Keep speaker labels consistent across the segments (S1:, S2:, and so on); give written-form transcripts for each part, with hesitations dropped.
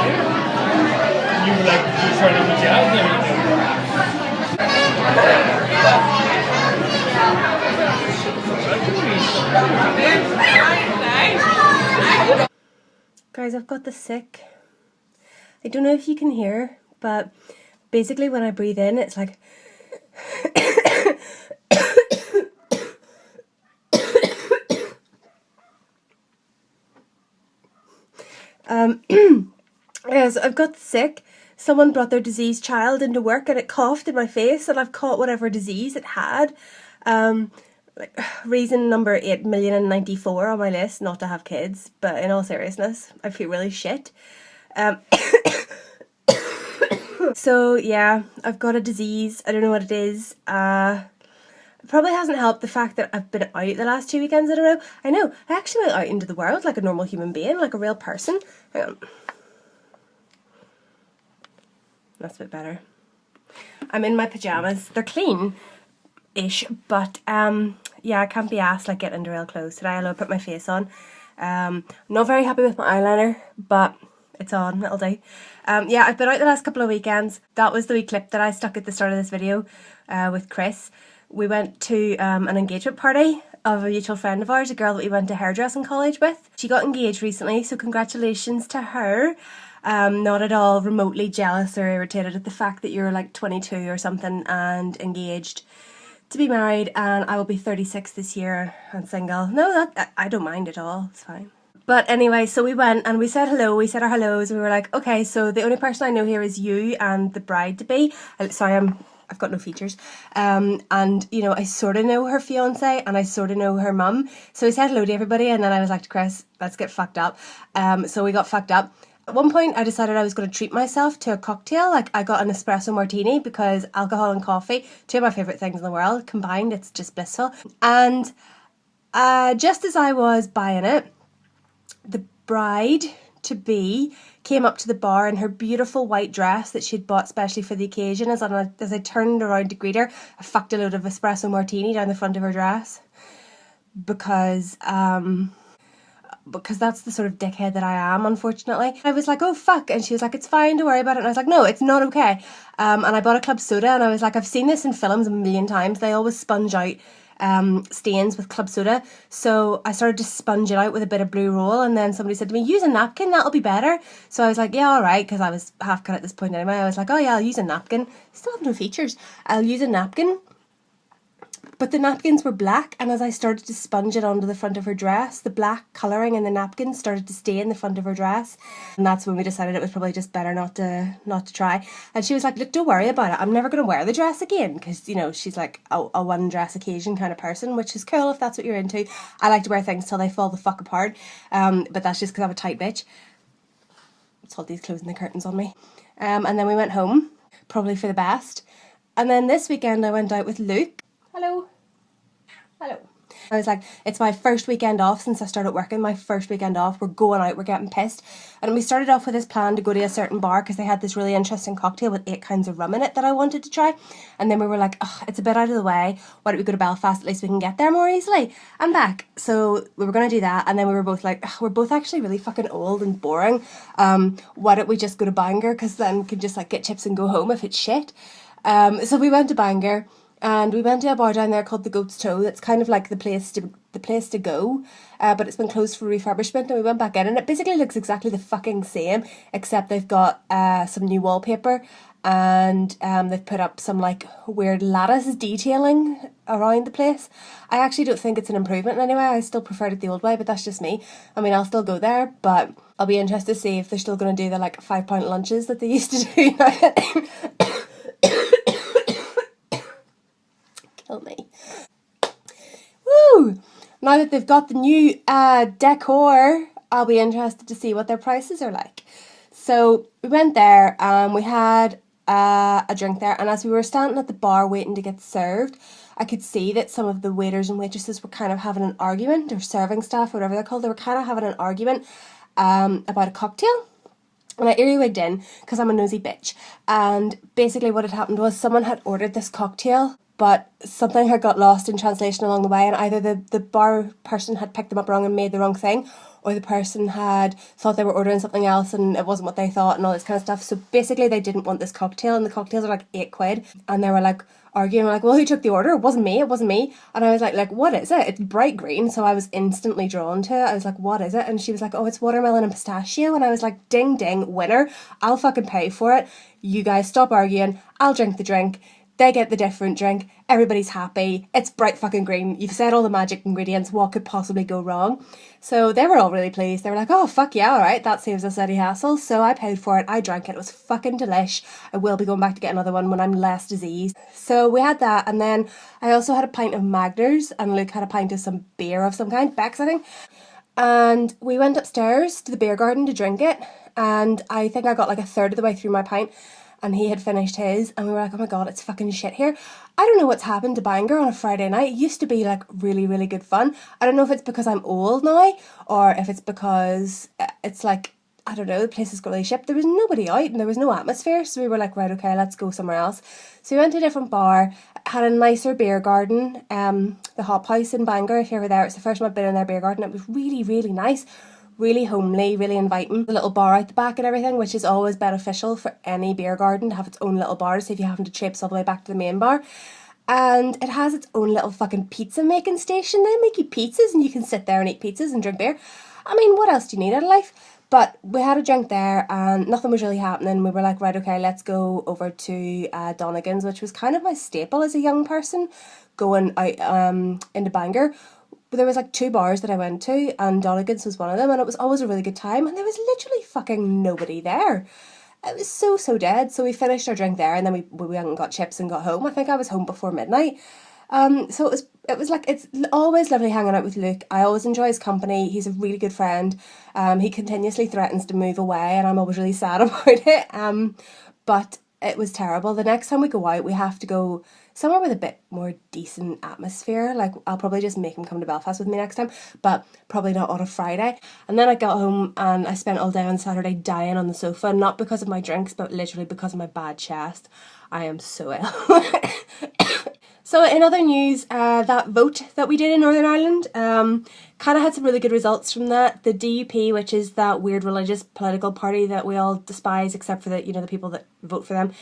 S1: You were like, you trying to put jazz and everything.
S2: Guys, I've got the sick. I don't know if you can hear, but basically when I breathe in, it's like yes, I've got sick. Someone brought their diseased child into work and it coughed in my face, and I've caught whatever disease it had. Like reason number 8,094,094 on my list not to have kids, but in all seriousness, I feel really shit. So yeah, I've got a disease. I don't know what it is. It probably hasn't helped the fact that I've been out the last 2 weekends. I know, I actually went out into the world like a normal human being, like a real person. Hang on. That's a bit better. I'm in my pyjamas. They're clean-ish, but yeah, I can't be asked like getting into real clothes today. I'll put my face on. Not very happy with my eyeliner, but it's on, it'll do. Yeah, I've been out the last couple of weekends. That was the wee clip that I stuck at the start of this video with Chris. We went to an engagement party of a mutual friend of ours, a girl that we went to hairdressing college with. She got engaged recently, so congratulations to her. Not at all remotely jealous or irritated at the fact that you're like 22 or something and engaged to be married, and I will be 36 this year and single. No, I don't mind at all, it's fine. But anyway, so we went and we said hello, we said our hellos, we were like, okay, so the only person I know here is you and the bride-to-be. Sorry, I've got no features. And, you know, I sort of know her fiance and I sort of know her mum. So we said hello to everybody, and then I was like to Chris, let's get fucked up. So we got fucked up. At one point, I decided I was going to treat myself to a cocktail. Like, I got an espresso martini because alcohol and coffee, two of my favourite things in the world, combined, it's just blissful. And just as I was buying it, the bride-to-be came up to the bar in her beautiful white dress that she'd bought specially for the occasion. As I turned around to greet her, I fucked a load of espresso martini down the front of her dress. Because that's the sort of dickhead that I am, unfortunately. I was like, oh fuck, and she was like, it's fine, don't worry about it. And I was like, no, it's not okay. And I bought a club soda, and I was like, I've seen this in films a million times. They always sponge out stains with club soda. So I started to sponge it out with a bit of blue roll, and then somebody said to me, use a napkin, that'll be better. So I was like, yeah, alright, because I was half cut at this point anyway. I was like, oh yeah, I'll use a napkin. Still have no features. I'll use a napkin. But the napkins were black, and as I started to sponge it onto the front of her dress, the black colouring in the napkin started to stay in the front of her dress. And that's when we decided it was probably just better not to try. And she was like, look, don't worry about it. I'm never going to wear the dress again. Because, you know, she's like a one dress occasion kind of person, which is cool if that's what you're into. I like to wear things till they fall the fuck apart. But that's just because I'm a tight bitch. Salty's closing the curtains on me. And then we went home, probably for the best. And then this weekend I went out with Luke. Hello. Hello. I was like, it's my first weekend off since I started working, my first weekend off. We're going out, we're getting pissed. And we started off with this plan to go to a certain bar because they had this really interesting cocktail with 8 kinds of rum in it that I wanted to try. And then we were like, oh, it's a bit out of the way. Why don't we go to Belfast? At least we can get there more easily. And back. So we were going to do that. And then we were both like, we're both actually really fucking old and boring. Why don't we just go to Bangor? Because then we can just like get chips and go home if it's shit. So we went to Bangor. And we went to a bar down there called the Goat's Toe. That's kind of like the place to go, but it's been closed for refurbishment. And we went back in, and it basically looks exactly the fucking same, except they've got some new wallpaper, and they've put up some like weird lattice detailing around the place. I actually don't think it's an improvement in any way. I still preferred it the old way, but that's just me. I mean, I'll still go there, but I'll be interested to see if they're still going to do the like £5 lunches that they used to do. Kill me. Woo! Now that they've got the new decor, I'll be interested to see what their prices are like. So we went there, we had a drink there, and as we were standing at the bar waiting to get served, I could see that some of the waiters and waitresses were kind of having an argument, or serving staff, whatever they're called. They were kind of having an argument about a cocktail. And I earwigged in because I'm a nosy bitch. And basically what had happened was someone had ordered this cocktail, but something had got lost in translation along the way, and either the bar person had picked them up wrong and made the wrong thing, or the person had thought they were ordering something else and it wasn't what they thought and all this kind of stuff. So basically they didn't want this cocktail, and the cocktails are like £8, and they were like arguing, like, well, who took the order? It wasn't me. And I was like, what is it? It's bright green. So I was instantly drawn to it. I was like, what is it? And she was like, oh, it's watermelon and pistachio. And I was like, ding ding, winner. I'll fucking pay for it. You guys stop arguing. I'll drink the drink. They get the different drink. Everybody's happy. It's bright fucking green. You've said all the magic ingredients. What could possibly go wrong? So they were all really pleased. They were like, oh, fuck yeah, all right. That saves us any hassle. So I paid for it. I drank it. It was fucking delish. I will be going back to get another one when I'm less diseased. So we had that. And then I also had a pint of Magners, and Luke had a pint of some beer of some kind. Beck's, I think. And we went upstairs to the beer garden to drink it. And I think I got like a third of the way through my pint, and he had finished his, and we were like, oh my god, it's fucking shit here. I don't know what's happened to Bangor on a Friday night. It used to be like really, really good fun. I don't know if it's because I'm old now, or if it's because it's like, I don't know, the place has got really shit. There was nobody out and there was no atmosphere, so we were like, right, okay, let's go somewhere else. So we went to a different bar, had a nicer beer garden, the Hop House in Bangor, if you're ever there. It's the first time I've been in their beer garden. It was really, really nice. Really homely, really inviting. The little bar out the back and everything, which is always beneficial for any beer garden to have its own little bar, so if you having to traipse all the way back to the main bar. And it has its own little fucking pizza making station. They make you pizzas and you can sit there and eat pizzas and drink beer. I mean, what else do you need out of life? But we had a drink there and nothing was really happening. We were like, right, okay, let's go over to Donegan's, which was kind of my staple as a young person going out into Bangor. But there was like 2 bars that I went to, and Donegan's was one of them, and it was always a really good time, and there was literally fucking nobody there. It was so dead. So we finished our drink there, and then we went and got chips and got home. I think I was home before midnight. So it was like, it's always lovely hanging out with Luke. I always enjoy his company. He's a really good friend. He continuously threatens to move away, and I'm always really sad about it. But it was terrible. The next time we go out, we have to go somewhere with a bit more decent atmosphere. Like, I'll probably just make him come to Belfast with me next time, but probably not on a Friday. And then I got home and I spent all day on Saturday dying on the sofa, not because of my drinks, but literally because of my bad chest. I am so ill. So in other news, that vote that we did in Northern Ireland, kind of had some really good results from that. The DUP, which is that weird religious political party that we all despise, except for the, you know, the people that vote for them,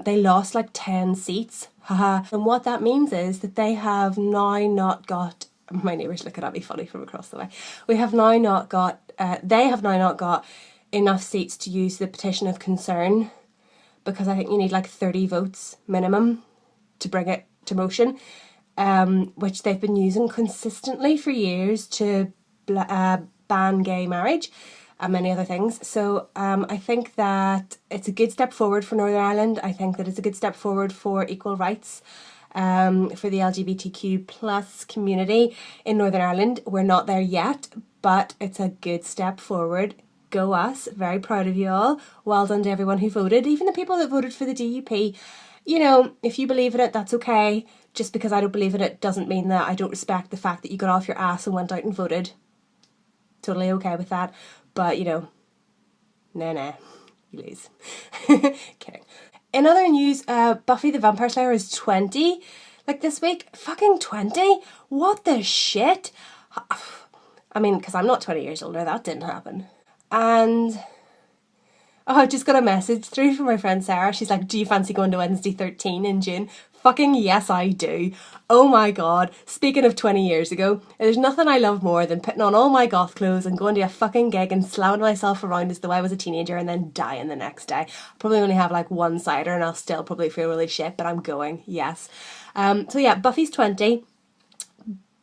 S2: they lost like 10 seats. Haha. And what that means is that they have now not got, my neighbour's looking at me funny from across the way, they have now not got enough seats to use the petition of concern, because I think you need like 30 votes minimum to bring it to motion, which they've been using consistently for years to ban gay marriage and many other things. So I think that it's a good step forward for Northern Ireland. I think that it's a good step forward for equal rights for the LGBTQ plus community in Northern Ireland. We're not there yet, but it's a good step forward. Go us. Very proud of you all. Well done to everyone who voted, even the people that voted for the DUP. You know, if you believe in it, that's okay. Just because I don't believe in it doesn't mean that I don't respect the fact that you got off your ass and went out and voted. Totally okay with that. But, you know, nah, you lose. Kidding. In other news, Buffy the Vampire Slayer is 20. Like, this week. Fucking 20? What the shit? I mean, because I'm not 20 years older. That didn't happen. And I just got a message through from my friend Sarah. She's like, do you fancy going to Wednesday 13 in June? Fucking yes, I do. Oh my god. Speaking of 20 years ago, there's nothing I love more than putting on all my goth clothes and going to a fucking gig and slamming myself around as though I was a teenager and then dying the next day. I'll probably only have like one cider and I'll still probably feel really shit, but I'm going, yes. So yeah, Buffy's 20.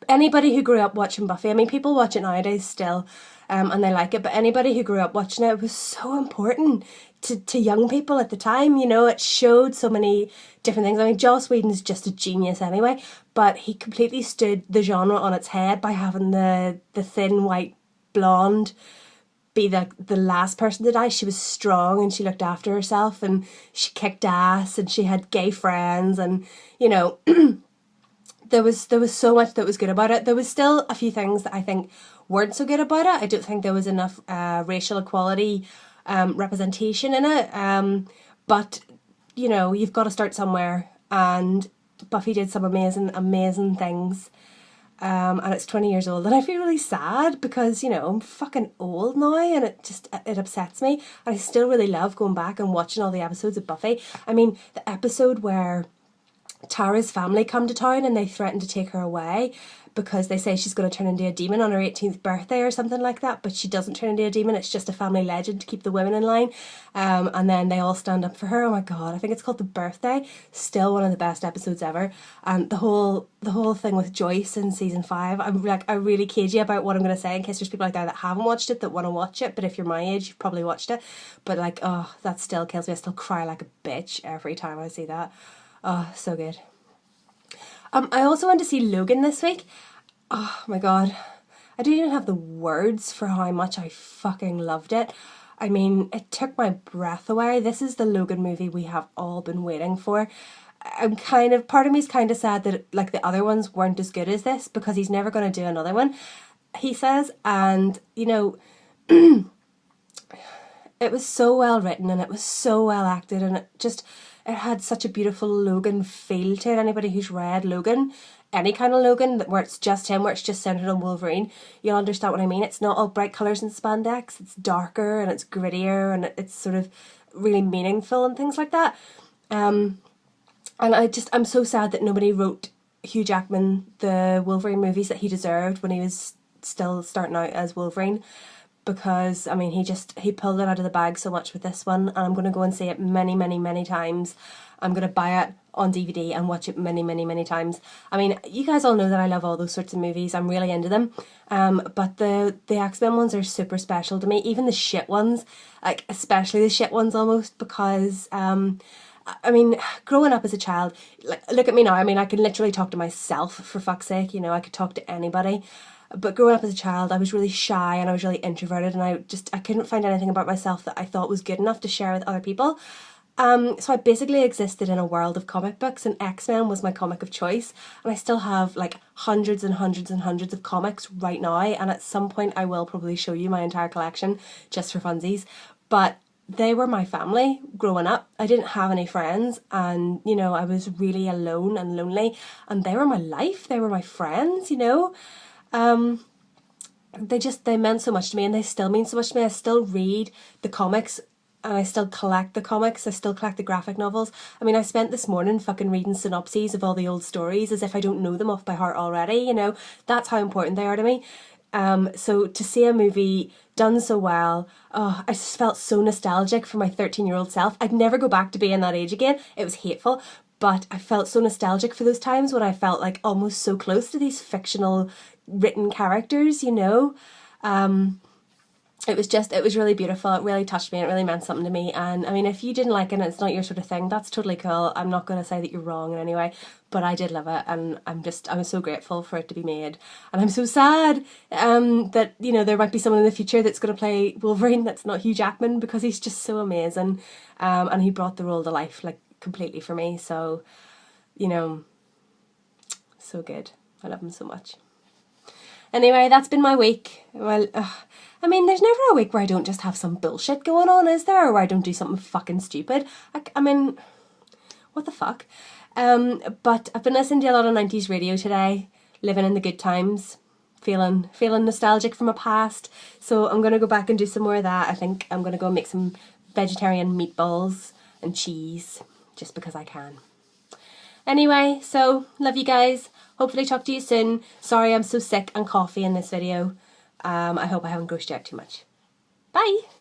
S2: Anybody who grew up watching Buffy, I mean, people watch it nowadays still, and they like it, but anybody who grew up watching it was so important to young people at the time. You know, it showed so many different things. I mean, Joss Whedon's just a genius anyway, but he completely stood the genre on its head by having the thin white blonde be the last person to die. She was strong and she looked after herself and she kicked ass and she had gay friends, and you know, there was so much that was good about it. There was still a few things that I think weren't so good about it. I don't think there was enough racial equality representation in it. But, you know, you've got to start somewhere, and Buffy did some amazing things. and it's 20 years old, and I feel really sad because, you know, I'm fucking old now, and it upsets me. And I still really love going back and watching all the episodes of Buffy. I mean, the episode where Tara's family come to town and they threaten to take her away because they say she's going to turn into a demon on her 18th birthday or something like that, but she doesn't turn into a demon. It's just a family legend to keep the women in line. And then they all stand up for her. Oh my god, I think it's called The Birthday. Still one of the best episodes ever. And the whole thing with Joyce in season 5, I really cagey about what I'm going to say in case there's people out there that haven't watched it that want to watch it, but if you're my age, you've probably watched it. But like, oh, that still kills me. I still cry like a bitch every time I see that. Oh, so good. I also went to see Logan this week. Oh my god. I don't even have the words for how much I fucking loved it. I mean, it took my breath away. This is the Logan movie we have all been waiting for. Part of me is kind of sad that like the other ones weren't as good as this, because he's never going to do another one, he says. And, you know, it was so well written and it was so well acted, and it had such a beautiful Logan feel to it. Anybody who's read Logan, any kind of Logan, where it's just him, where it's just centered on Wolverine, you'll understand what I mean. It's not all bright colours and spandex. It's darker and it's grittier and it's sort of really meaningful and things like that. And I'm so sad that nobody wrote Hugh Jackman the Wolverine movies that he deserved when he was still starting out as Wolverine. Because, I mean, he pulled it out of the bag so much with this one, and I'm going to go and see it many, many, many times. I'm going to buy it on DVD and watch it many, many, many times. I mean, you guys all know that I love all those sorts of movies. I'm really into them. But the X-Men ones are super special to me. Even the shit ones, like especially the shit ones almost, because I mean, growing up as a child, like, look at me now. I mean, I can literally talk to myself, for fuck's sake. You know, I could talk to anybody. But growing up as a child, I was really shy and I was really introverted, and I couldn't find anything about myself that I thought was good enough to share with other people. So I basically existed in a world of comic books, and X-Men was my comic of choice. And I still have like hundreds and hundreds and hundreds of comics right now, and at some point I will probably show you my entire collection just for funsies. But they were my family growing up. I didn't have any friends, and, you know, I was really alone and lonely, and they were my life. They were my friends, you know. They meant so much to me, and they still mean so much to me. I still read the comics, and I still collect the comics. I still collect the graphic novels. I mean, I spent this morning fucking reading synopses of all the old stories as if I don't know them off by heart already, you know. That's how important they are to me. So to see a movie done so well, oh, I just felt so nostalgic for my 13-year-old self. I'd never go back to being that age again. It was hateful. But I felt so nostalgic for those times when I felt like almost so close to these fictional written characters, you know. It was really beautiful. It really touched me. It really meant something to me. And I mean, if you didn't like it and it's not your sort of thing, that's totally cool. I'm not going to say that you're wrong in any way, but I did love it, and I'm so grateful for it to be made. And I'm so sad that, you know, there might be someone in the future that's going to play Wolverine that's not Hugh Jackman, because he's just so amazing, and he brought the role to life like completely for me. So, you know, so good. I love him so much. Anyway, that's been my week. Well, I mean, there's never a week where I don't just have some bullshit going on, is there? Or where I don't do something fucking stupid. I mean, what the fuck? But I've been listening to a lot of 90s radio today, living in the good times, feeling nostalgic from a past. So I'm going to go back and do some more of that. I think I'm going to go make some vegetarian meatballs and cheese, just because I can. Anyway, so love you guys. Hopefully talk to you soon. Sorry I'm so sick and coughy in this video. I hope I haven't grossed you out too much. Bye!